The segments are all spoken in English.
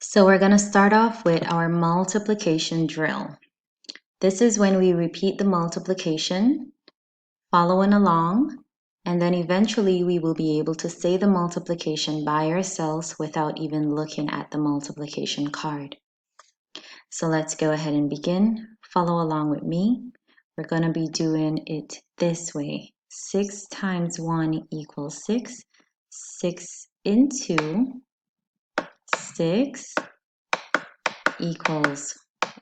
So we're going to start off with our multiplication drill. This is when we repeat the multiplication, following along, and then eventually we will be able to say the multiplication by ourselves without even looking at the multiplication card. So let's go ahead and begin. Follow along with me. We're going to be doing it this way. 6 times 1 equals 6. 6 into 6 equals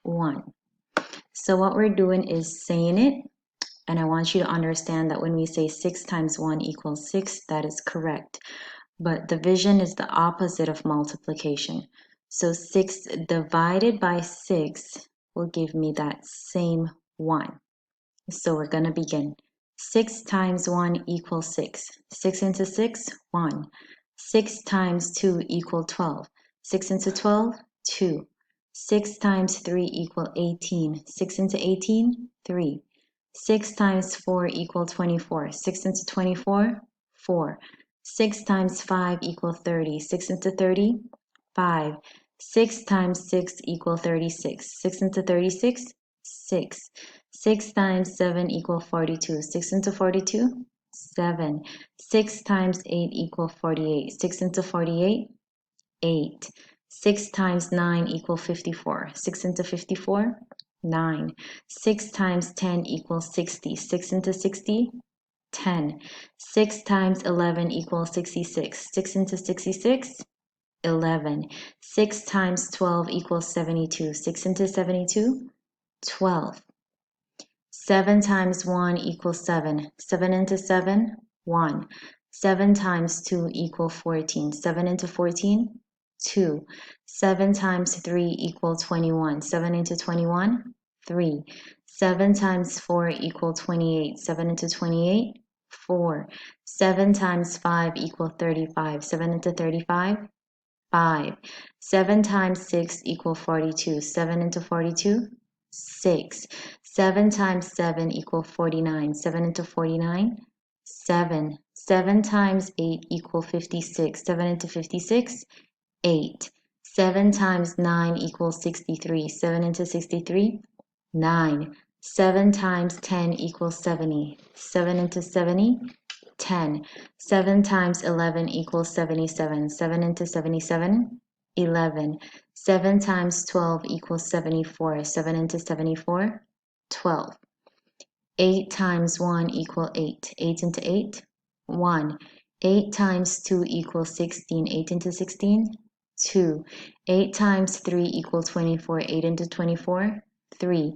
1. So what we're doing is saying it, and I want you to understand that when we say 6 times 1 equals 6, that is correct. But division is the opposite of multiplication. So 6 divided by 6 will give me that same 1. So we're going to begin. 6 times 1 equals 6. 6 into 6, 1. 6 times 2 equals 12. 6 into 12, 2. 6 times 3 equals 18. 6 into 18, 3. 6 times 4 equals 24. 6 into 24, 4. 6 times 5 equals 30. 6 into 30, 5. 6 times 6 equals 36. 6 into 36, 6. 6 times 7 equals 42. 6 into 42, 7. 6 times 8 equals 48. 6 into 48, 8. 6 times 9 equals 54. 6 into 54, 9. 6 times 10 equals 60. 6 into 60, 10. 6 times 11 equals 66. 6 into 66, 11. 6 times 12 equals 72. 6 into 72, 12. 7 times 1 equals 7. 7 into 7, 1. 7 times 2 equals 14. 7 into 14, 2. 7 times 3 equals 21. 7 into 21, 3. 7 times 4 equals 28. 7 into 28, 4. 7 times 5 equals 35. 7 into 35, 5. 7 times 6 equals 42. 7 into 42, 6. 7 times 7 equals 49. 7 into 49, 7. 7 times 8 equals 56. 7 into 56, 8. 7 times 9 equals 63. 7 into 63, 9. 7 times 10 equals 70. 7 into 70, 10. 7 times 11 equals 77. 7 into 77, 11. 7 times 12 equals 74. 7 into 74, 12. 8 times 1 equals 8. 8 into 8, 1. 8 times 2 equals 16. 8 into 16, 2. 8 times 3 equals 24. 8 into 24, 3.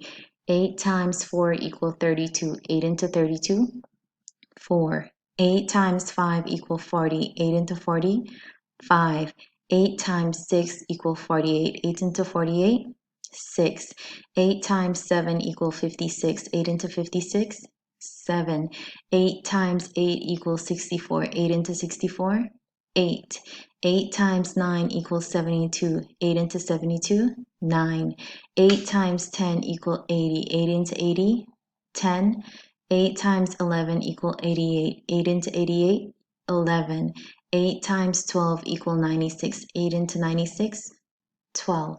8 times 4 equals 32. 8 into 32, 4. 8 times 5 equals 40. 8 into 40, 5. 8 times 6 equals 48. 8 into 48, 6. 8 times 7 equals 56. 8 into 56, 7. 8 times 8 equals 64. 8 into 64, 8. 8 times 9 equals 72. 8 into 72, 9. 8 times 10 equals 80. 8 into 80, 10. 8 times 11 equals 88. 8 into 88, 11. 8 times 12 equals 96. 8 into 96, 12.